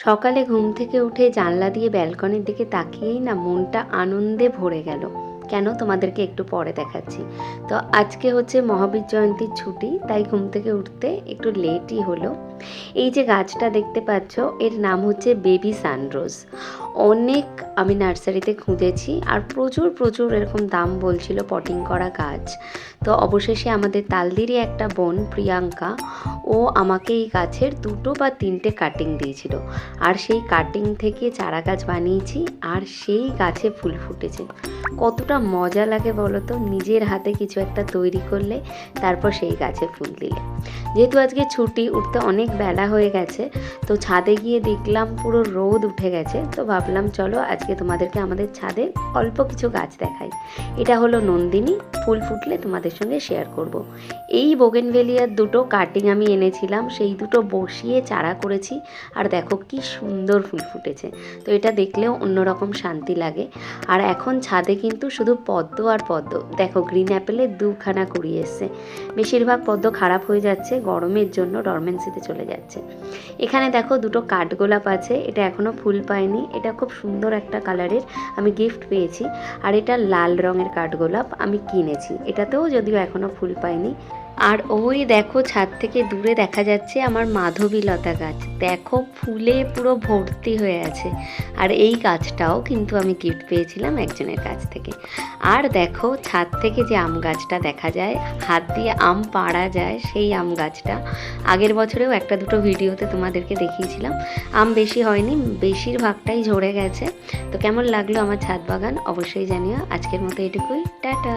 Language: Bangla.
সকালে ঘুম থেকে উঠে জানলা দিয়ে ব্যালকনির দিকে তাকিয়েই না মনটা আনন্দে ভরে গেল। কেন, তোমাদেরকে একটু পরে দেখাচ্ছি। তো আজকে হচ্ছে মহাবীর জয়ন্তীর ছুটি, তাই ঘুম থেকে উঠতে একটু লেটই হলো। এই যে গাছটা দেখতে পাচ্ছ, এর নাম হচ্ছে বেবি সানরোজ। অনেক আমি নার্সারিতে খুঁজেছি আর প্রচুর প্রচুর এরকম দাম বলছিল পটিং করা গাছ। তো অবশেষে আমাদের তালদিরই একটা বোন প্রিয়াঙ্কা, ও আমাকে এই গাছের 2 বা 3টে কাটিং দিয়েছিল। আর সেই কাটিং থেকে চারা গাছ বানিয়েছি আর সেই গাছে ফুল ফুটেছে। কতটা মজা লাগে বলো তো, নিজের হাতে কিছু একটা তৈরি করলে তারপর সেই গাছে ফুল দিলে। যেহেতু আজকে ছুটি, উঠতে অনেক বেলা হয়ে গেছে, তো ছাদে গিয়ে দেখলাম পুরো রোদ উঠে গেছে। তো ভাবলাম চলো আজকে তোমাদেরকে আমাদের ছাদে অল্প কিছু গাছ দেখাই। এটা হলো নন্দিনী, ফুল ফুটলে তোমাদের সঙ্গে শেয়ার করব। এই বোগেনভেলিয়ার 2টো কাটিং আমি এনেছিলাম, সেই 2টো বসিয়ে চারা করেছি। আর দেখো কি সুন্দর ফুল ফুটেছে। তো এটা দেখলেও অন্যরকম শান্তি লাগে। আর এখন ছাদে কিন্তু শুধু পদ্ম আর পদ্ম। দেখো গ্রিন অ্যাপেলের 2খানা কুড়ি এসছে। বেশিরভাগ পদ্ম খারাপ হয়ে যাচ্ছে, গরমের জন্য ডরমেন্সিতে চলে যাচ্ছে। এখানে দেখো 2টো কাঠগোলাপ আছে, এটা এখনও ফুল পায়নি। এটা খুব সুন্দর একটা কালারের, আমি গিফট পেয়েছি। আর এটা লাল রঙের কাঠগোলাপ, আমি কিনেছি। এটাতেও যদিও এখনও ফুল পায়নি। আর ওই দেখো ছাদ থেকে দূরে দেখা যাচ্ছে আমার মাধবীলতা গাছ, দেখো ফুলে পুরো ভর্তি হয়ে আছে। আর এই গাছটাও কিন্তু আমি গিফট পেয়েছিলাম একজনের কাছ থেকে। আর দেখো ছাদ থেকে যে আম গাছটা দেখা যায়, হাত দিয়ে আম পাড়া যায়, সেই আম গাছটা আগের বছরেও 1-2টো ভিডিওতে তোমাদেরকে দেখিয়েছিলাম। আম বেশি হয়নি, বেশিরভাগটাই ঝরে গেছে। তো কেমন লাগলো আমার ছাদ বাগান অবশ্যই জানিও। আজকের মতো এটুকুই, টাটা।